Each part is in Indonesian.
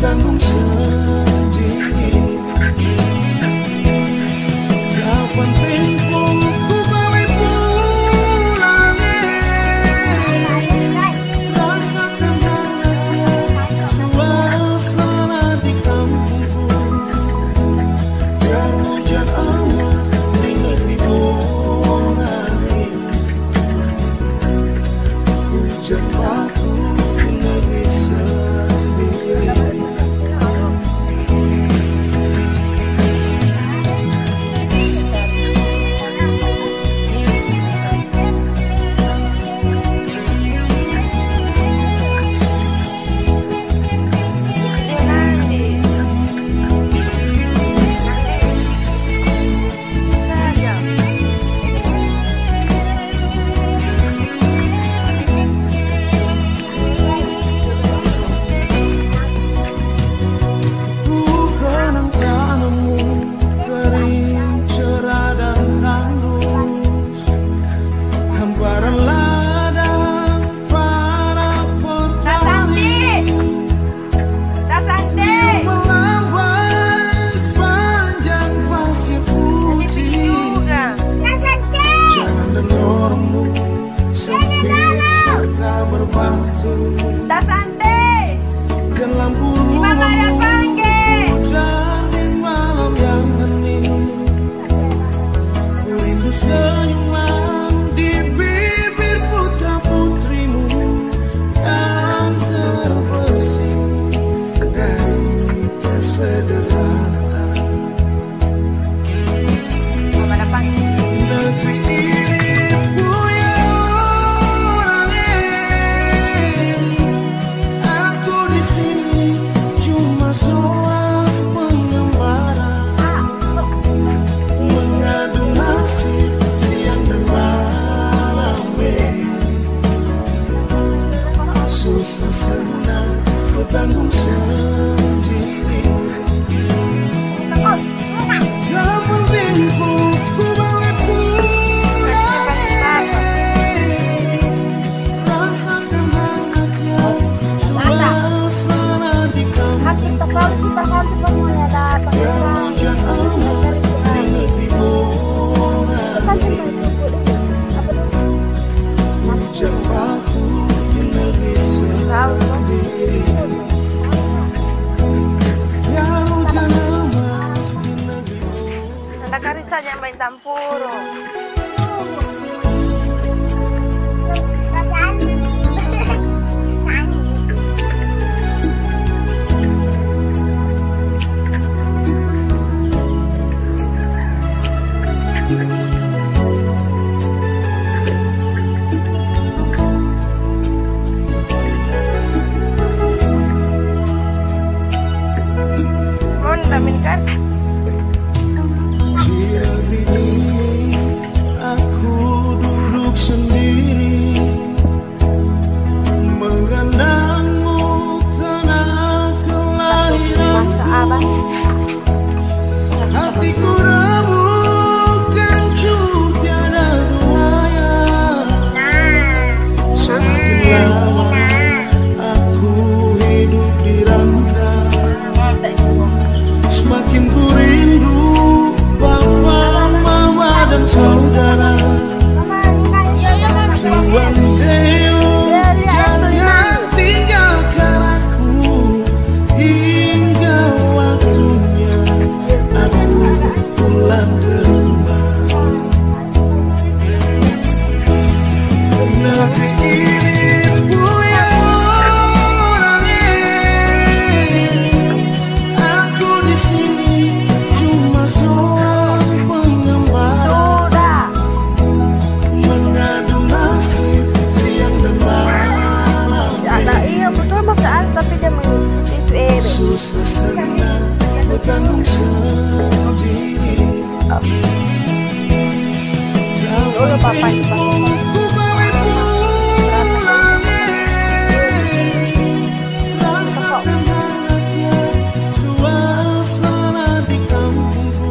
tanggung sendiri. Kapan tempo ku balik pulang, rasakan hangatnya suasana di kampungku. Biar hujan awas ringan di orani, hujan batu negeri sendiri. Dan lampu hujan di malam yang hening, rindu senyuman di bibir putra putrimu yang terbersih dari kesederhanaan. Negeri diriku susah senang ku tanggung sendiri. Yang penting ku balik pulang, rasakan hangatnya suasana di kampung. Yang hujan awas ringan di orani, hujan batu negeri sendiri. Yang hujan amas di negeri Santa Carissa main Tampuro. di negeri ini aku duduk sendiri, mengenangmu tanah kelahiranku. Hati hatiku remukkan tiada duanya. Semakin lama aku hidup di rantau, semakin ku rindu papa, mama dan saudara. Tuhan Deo, jangan tinggalkan aku hingga waktunya aku pulang ke rumah. Negeri ini punya orangnya, aku di sini cuma seorang pengembara, mengadu nasib siang dan malam. Iya betul maksudnya, tapi dia mengikuti Susah senang ku tanggung sendiri. Udah papa dipakai. Ku balik pulang, rasakan hangatnya suasana di kampungku.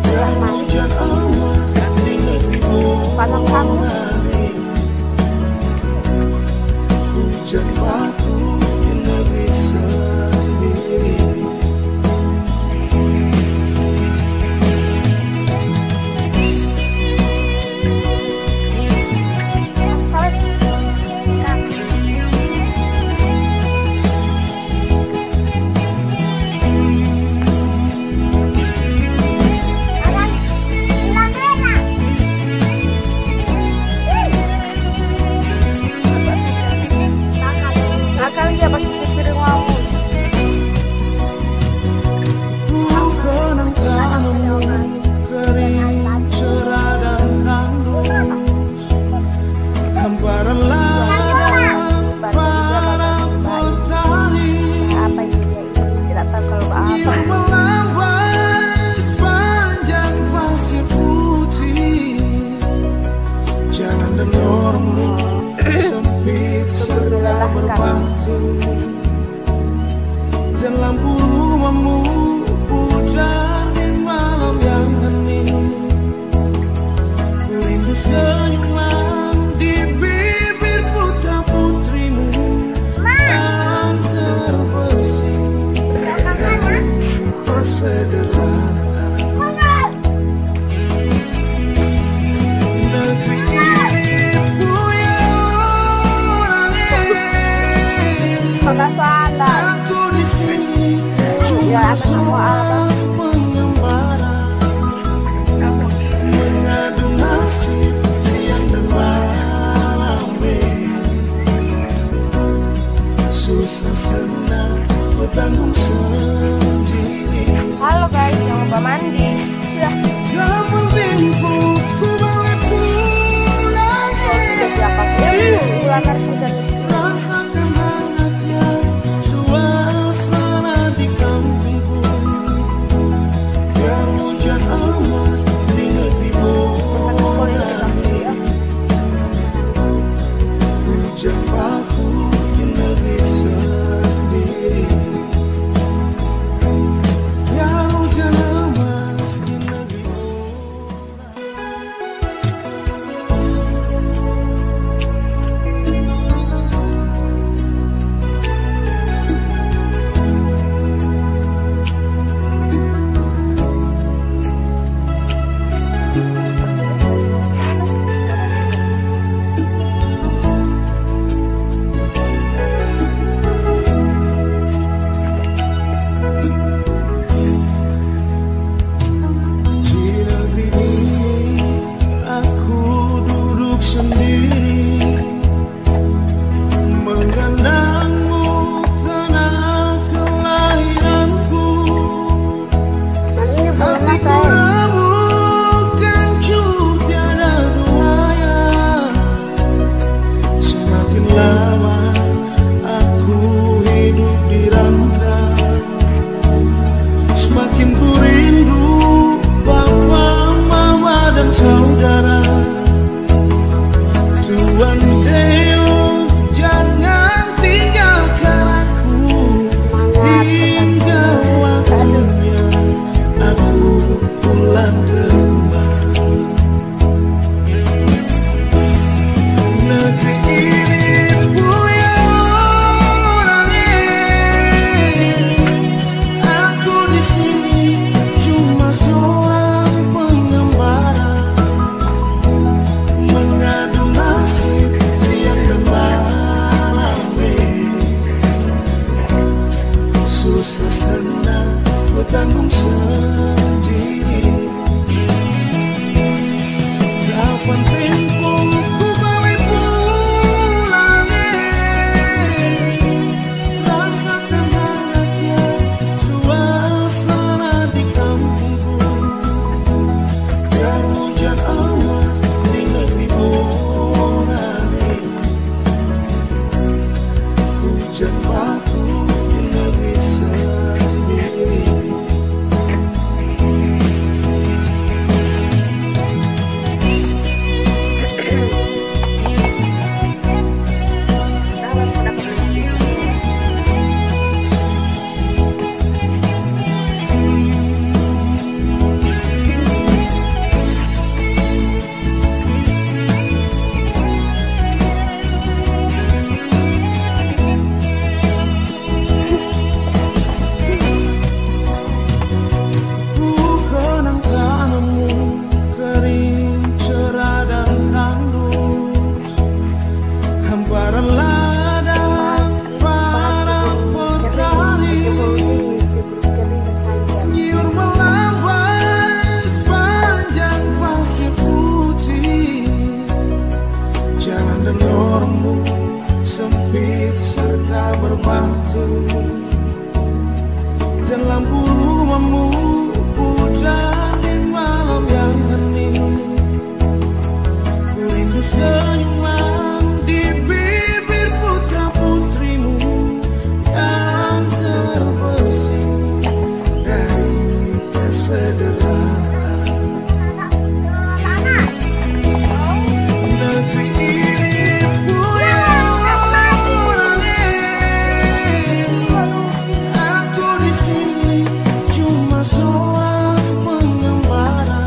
Dan hujan awas di Panas kamu. hari, hujan batu di negeri sendiri. Nakal ya pakai piring mau. Bukan kamu kering, cerah dan tandus, hamparan ladang para petani Apa ini? Tidak tahu kalau apa. yang melambai sepanjang pasir putih. Jalan dan lorongmu sempit serta berbatu, dan lampu rumahmu pudar di malam yang hening. Ku rindu senyuman di bibir putra putrimu yang terbersih dan tersederhana. Negeri ini punya orangnya, Sudah sadar. aku di sini Ya, cuma aku mau apa? seorang pengembara, mengadu nasib siang dan malam. Susah senang ku tanggung sendiri. Halo guys, jangan lupa mandi. Sudah. Yang penting ku balik pulang, Berapa bulan harus hujan. rasakan hangatnya suasana di kampungku. Biar hujan awas di negerimu, hujan batu di negeri sendiri. Biar hujan awas di negerimu. sederhana. Negeri ini punya orangnya. Aku di sini cuma seorang pengembara,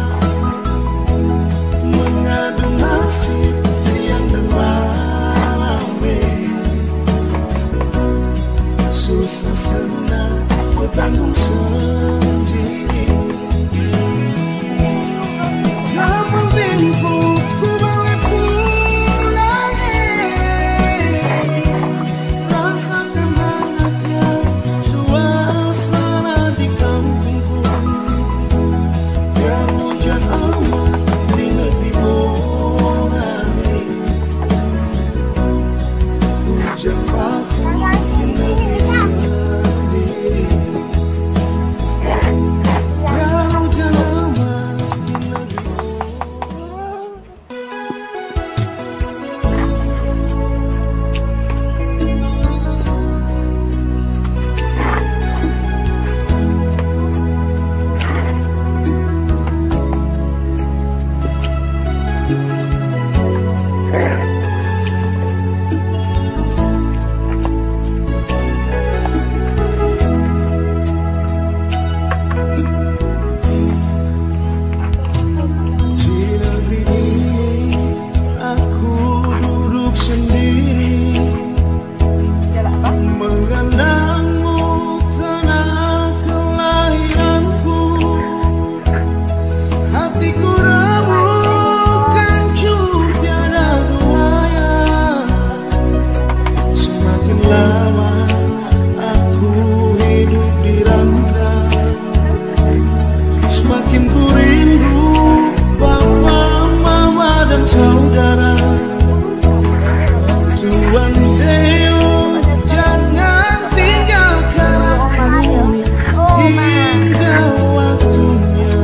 mengadu nasib siang dan malam. Susah senang ku tanggung sendiri. Kapan tempo ku balik pulang, rasakan hangatnya suasana di kampungku. Yang hujan emas di negeri Borani, hujan batu di negeri sendiri. Yang hujan emas di negeri di negeri ini aku duduk sendiri, mengandangmu tanah kelahiranku. Hatiku remukkan tiada duanya. Semakin lama aku hidup di rantau, semakin ku rindu papa, mama dan saudara. Tuhan Deo, jangan tinggalkan aku hingga waktunya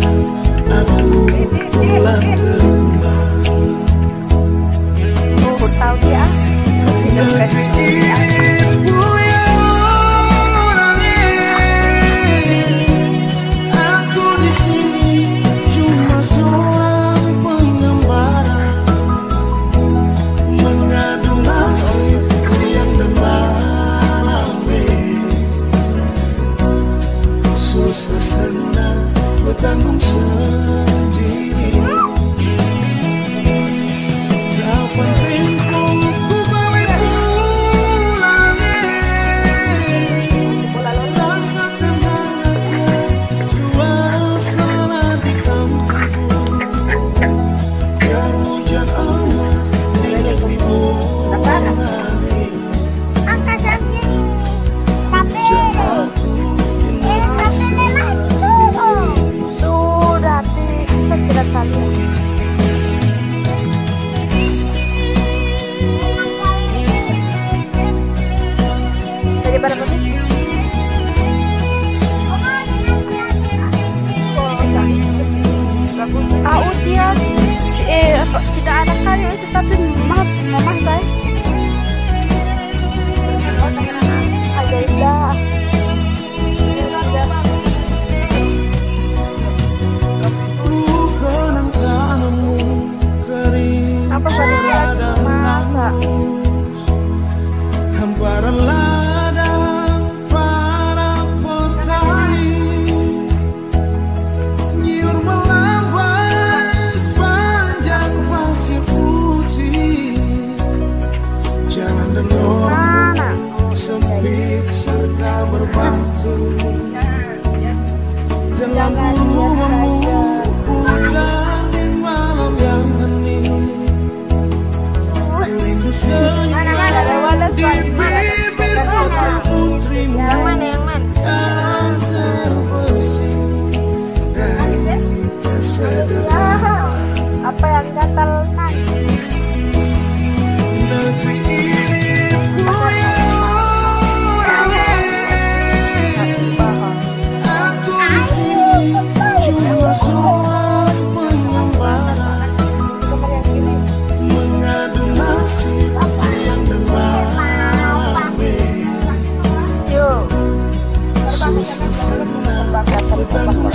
aku pulang ke rumah. Oh, tahu dia. Negeri ini punya orangnya. Aku di sini cuma seorang pengembara, mengadu nasib siang dan malam. Susah senang ku tanggung sendiri. Kapan tempo ku balik pulang, rasakan hangatnya suasana di kampungku. Yang hujan emas di negeri Borani, Angkat kaki. hujan batu di negeri sendiri. Sudah bisa kira kali. Dari berapa menit? Dia tidak ada kali itu, tapi mama saya ajaiblah. Bukan tanganmu kering Apa saja masa hamparan ladang para petani, nyiur melambai sepanjang pasir putih. Jalan dan lorong mana? sempit serta berbatu, dalam rumahmu hujan di malam yang hening. Rindu senyum di bibir putra-putrimu Yang mana? yang terbersih dari kesederhanaan. Apa yang gatal nanti? Negeri ini punya orangnya. Aku di sini cuma seorang pengembara, mengadu nasib siang dan malam. Yuk. Susah senang ku tanggung